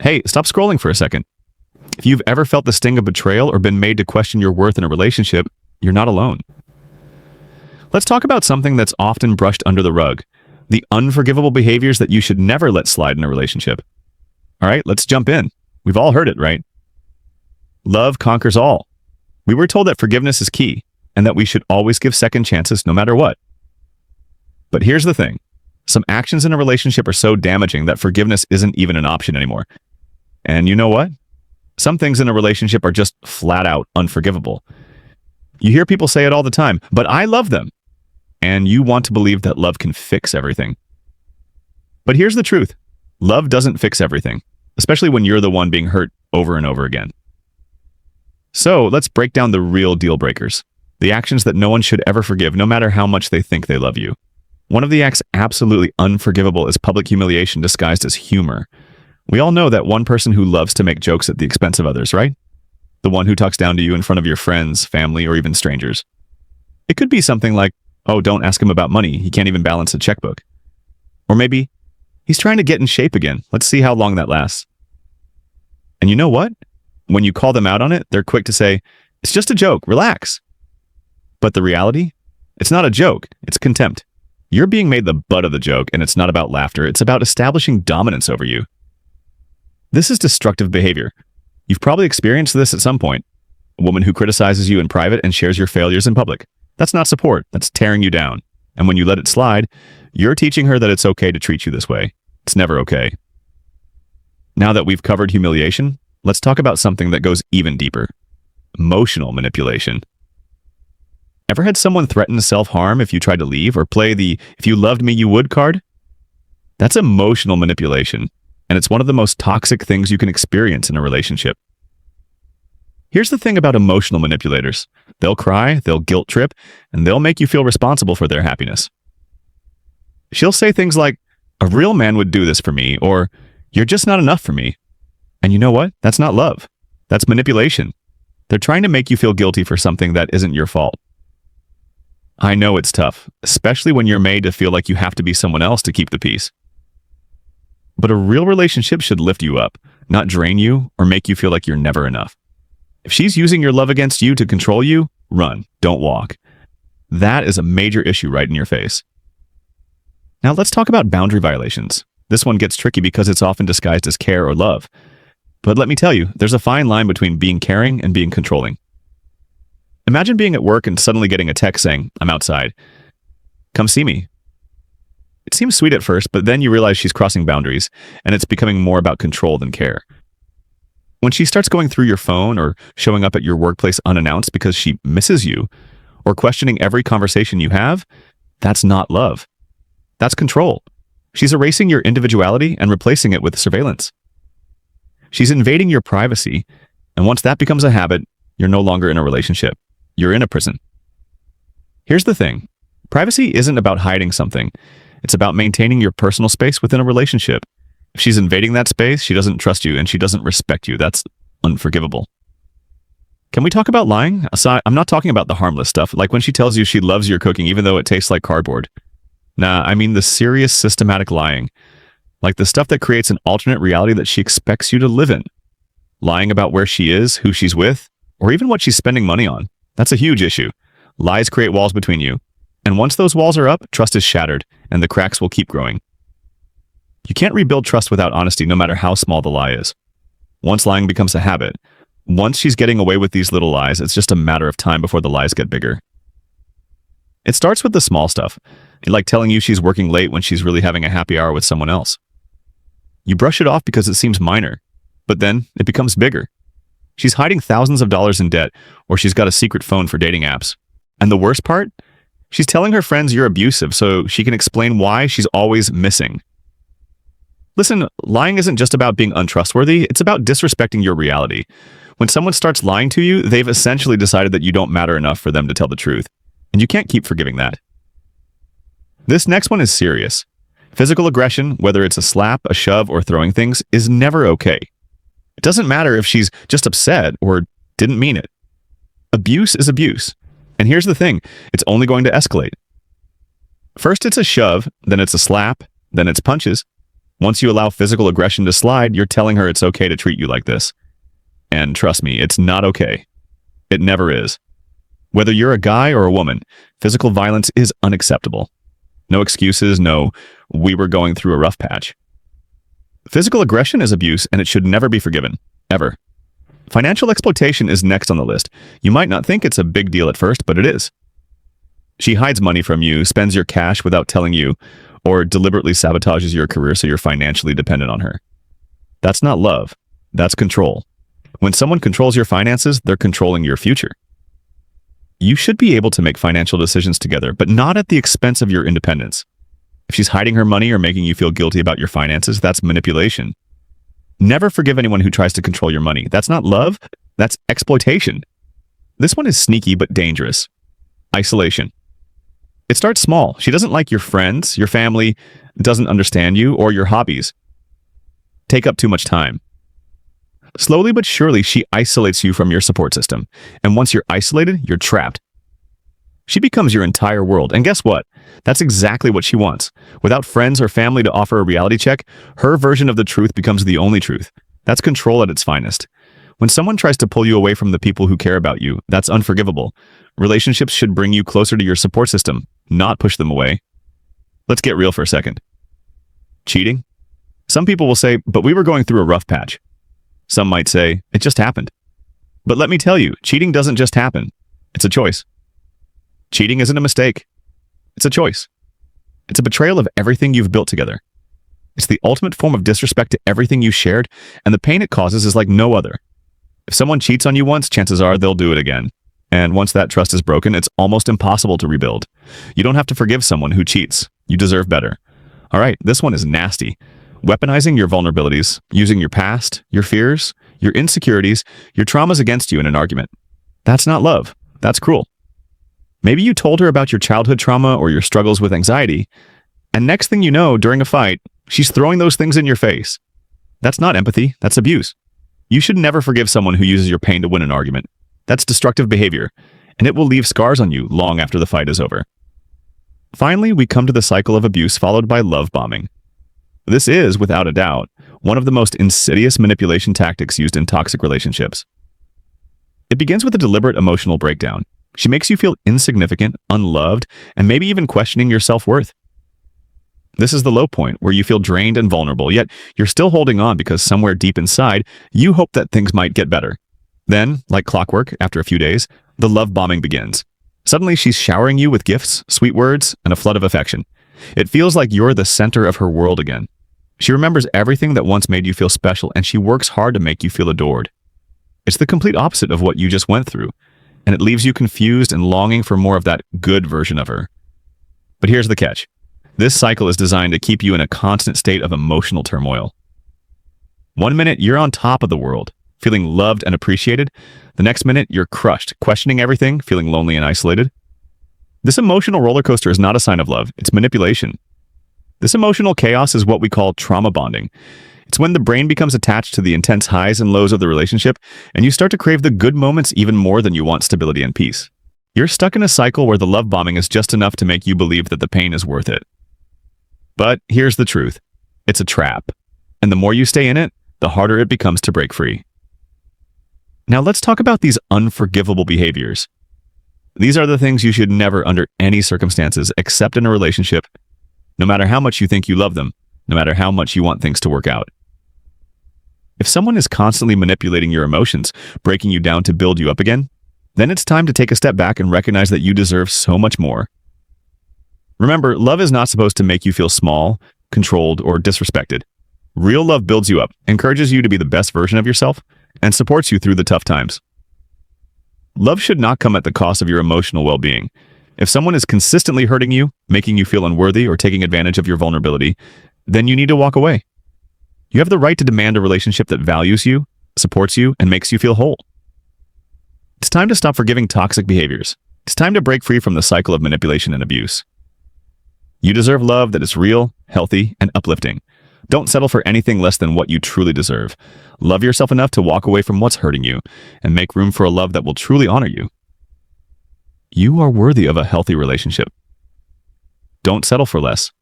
Hey, stop scrolling for a second. If you've ever felt the sting of betrayal or been made to question your worth in a relationship, you're not alone. Let's talk about something that's often brushed under the rug, the unforgivable behaviors that you should never let slide in a relationship. All right, let's jump in. We've all heard it, right? Love conquers all. We were told that forgiveness is key and that we should always give second chances no matter what. But here's the thing. Some actions in a relationship are so damaging that forgiveness isn't even an option anymore. And you know what? Some things in a relationship are just flat out unforgivable. You hear people say it all the time, but I love them. And you want to believe that love can fix everything. But here's the truth. Love doesn't fix everything, especially when you're the one being hurt over and over again. So let's break down the real deal breakers, the actions that no one should ever forgive, no matter how much they think they love you. One of the acts absolutely unforgivable is public humiliation disguised as humor. We all know that one person who loves to make jokes at the expense of others, right? The one who talks down to you in front of your friends, family, or even strangers. It could be something like, oh, don't ask him about money. He can't even balance a checkbook. Or maybe, he's trying to get in shape again. Let's see how long that lasts. And you know what? When you call them out on it, they're quick to say, it's just a joke, relax. But the reality? It's not a joke, it's contempt. You're being made the butt of the joke, and it's not about laughter. It's about establishing dominance over you. This is destructive behavior. You've probably experienced this at some point. A woman who criticizes you in private and shares your failures in public. That's not support. That's tearing you down. And when you let it slide, you're teaching her that it's okay to treat you this way. It's never okay. Now that we've covered humiliation, let's talk about something that goes even deeper. Emotional manipulation. Ever had someone threaten self-harm if you tried to leave or play the "if you loved me, you would" card? That's emotional manipulation, and it's one of the most toxic things you can experience in a relationship. Here's the thing about emotional manipulators. They'll cry, they'll guilt trip, and they'll make you feel responsible for their happiness. She'll say things like, "A real man would do this for me," or "You're just not enough for me." And you know what? That's not love. That's manipulation. They're trying to make you feel guilty for something that isn't your fault. I know it's tough, especially when you're made to feel like you have to be someone else to keep the peace. But a real relationship should lift you up, not drain you or make you feel like you're never enough. If she's using your love against you to control you, run, don't walk. That is a major issue right in your face. Now let's talk about boundary violations. This one gets tricky because it's often disguised as care or love. But let me tell you, there's a fine line between being caring and being controlling. Imagine being at work and suddenly getting a text saying, "I'm outside. Come see me." It seems sweet at first, but then you realize she's crossing boundaries, and it's becoming more about control than care. When she starts going through your phone or showing up at your workplace unannounced because she misses you, or questioning every conversation you have, that's not love. That's control. She's erasing your individuality and replacing it with surveillance. She's invading your privacy, and once that becomes a habit, you're no longer in a relationship. You're in a prison. Here's the thing. Privacy isn't about hiding something. It's about maintaining your personal space within a relationship. If she's invading that space, she doesn't trust you and she doesn't respect you. That's unforgivable. Can we talk about lying? I'm not talking about the harmless stuff, like when she tells you she loves your cooking even though it tastes like cardboard. Nah, I mean the serious, systematic lying. Like the stuff that creates an alternate reality that she expects you to live in. Lying about where she is, who she's with, or even what she's spending money on. That's a huge issue. Lies create walls between you. And once those walls are up, trust is shattered, and the cracks will keep growing. You can't rebuild trust without honesty, no matter how small the lie is. Once lying becomes a habit, once she's getting away with these little lies, it's just a matter of time before the lies get bigger. It starts with the small stuff, like telling you she's working late when she's really having a happy hour with someone else. You brush it off because it seems minor, but then it becomes bigger. She's hiding thousands of dollars in debt, or she's got a secret phone for dating apps. And the worst part? She's telling her friends you're abusive so she can explain why she's always missing. Listen, lying isn't just about being untrustworthy, it's about disrespecting your reality. When someone starts lying to you, they've essentially decided that you don't matter enough for them to tell the truth. And you can't keep forgiving that. This next one is serious. Physical aggression, whether it's a slap, a shove, or throwing things, is never okay. It doesn't matter if she's just upset or didn't mean it. Abuse is abuse. And here's the thing, it's only going to escalate. First it's a shove, then it's a slap, then it's punches. Once you allow physical aggression to slide, you're telling her it's okay to treat you like this. And trust me, it's not okay. It never is. Whether you're a guy or a woman, physical violence is unacceptable. No excuses, no, we were going through a rough patch. Physical aggression is abuse, and it should never be forgiven. Ever. Financial exploitation is next on the list. You might not think it's a big deal at first, but it is. She hides money from you, spends your cash without telling you, or deliberately sabotages your career so you're financially dependent on her. That's not love. That's control. When someone controls your finances, they're controlling your future. You should be able to make financial decisions together, but not at the expense of your independence. If she's hiding her money or making you feel guilty about your finances, that's manipulation. Never forgive anyone who tries to control your money. That's not love, that's exploitation. This one is sneaky but dangerous. Isolation. It starts small. She doesn't like your friends, your family, doesn't understand you, or your hobbies. Take up too much time. Slowly but surely, she isolates you from your support system. And once you're isolated, you're trapped. She becomes your entire world. And guess what? That's exactly what she wants. Without friends or family to offer a reality check, her version of the truth becomes the only truth. That's control at its finest. When someone tries to pull you away from the people who care about you, that's unforgivable. Relationships should bring you closer to your support system, not push them away. Let's get real for a second. Cheating? Some people will say, but we were going through a rough patch. Some might say, it just happened. But let me tell you, cheating doesn't just happen. It's a choice. Cheating isn't a mistake. It's a choice. It's a betrayal of everything you've built together. It's the ultimate form of disrespect to everything you shared, and the pain it causes is like no other. If someone cheats on you once, chances are they'll do it again. And once that trust is broken, it's almost impossible to rebuild. You don't have to forgive someone who cheats. You deserve better. All right, this one is nasty. Weaponizing your vulnerabilities, using your past, your fears, your insecurities, your traumas against you in an argument. That's not love. That's cruel. Maybe you told her about your childhood trauma or your struggles with anxiety, and next thing you know, during a fight, she's throwing those things in your face. That's not empathy, that's abuse. You should never forgive someone who uses your pain to win an argument. That's destructive behavior, and it will leave scars on you long after the fight is over. Finally, we come to the cycle of abuse followed by love bombing. This is, without a doubt, one of the most insidious manipulation tactics used in toxic relationships. It begins with a deliberate emotional breakdown. She makes you feel insignificant, unloved, and maybe even questioning your self-worth. This is the low point where you feel drained and vulnerable, yet you're still holding on because somewhere deep inside, you hope that things might get better. Then, like clockwork, after a few days, the love bombing begins. Suddenly, she's showering you with gifts, sweet words, and a flood of affection. It feels like you're the center of her world again. She remembers everything that once made you feel special, and she works hard to make you feel adored. It's the complete opposite of what you just went through, and it leaves you confused and longing for more of that good version of her. But here's the catch. This cycle is designed to keep you in a constant state of emotional turmoil. One minute, you're on top of the world, feeling loved and appreciated. The next minute, you're crushed, questioning everything, feeling lonely and isolated. This emotional roller coaster is not a sign of love, it's manipulation. This emotional chaos is what we call trauma bonding. It's when the brain becomes attached to the intense highs and lows of the relationship, and you start to crave the good moments even more than you want stability and peace. You're stuck in a cycle where the love bombing is just enough to make you believe that the pain is worth it. But here's the truth. It's a trap. And the more you stay in it, the harder it becomes to break free. Now let's talk about these unforgivable behaviors. These are the things you should never, under any circumstances, accept in a relationship, no matter how much you think you love them, no matter how much you want things to work out. If someone is constantly manipulating your emotions, breaking you down to build you up again, then it's time to take a step back and recognize that you deserve so much more. Remember, love is not supposed to make you feel small, controlled, or disrespected. Real love builds you up, encourages you to be the best version of yourself, and supports you through the tough times. Love should not come at the cost of your emotional well-being. If someone is consistently hurting you, making you feel unworthy, or taking advantage of your vulnerability, then you need to walk away. You have the right to demand a relationship that values you, supports you, and makes you feel whole. It's time to stop forgiving toxic behaviors. It's time to break free from the cycle of manipulation and abuse. You deserve love that is real, healthy, and uplifting. Don't settle for anything less than what you truly deserve. Love yourself enough to walk away from what's hurting you, and make room for a love that will truly honor you. You are worthy of a healthy relationship. Don't settle for less.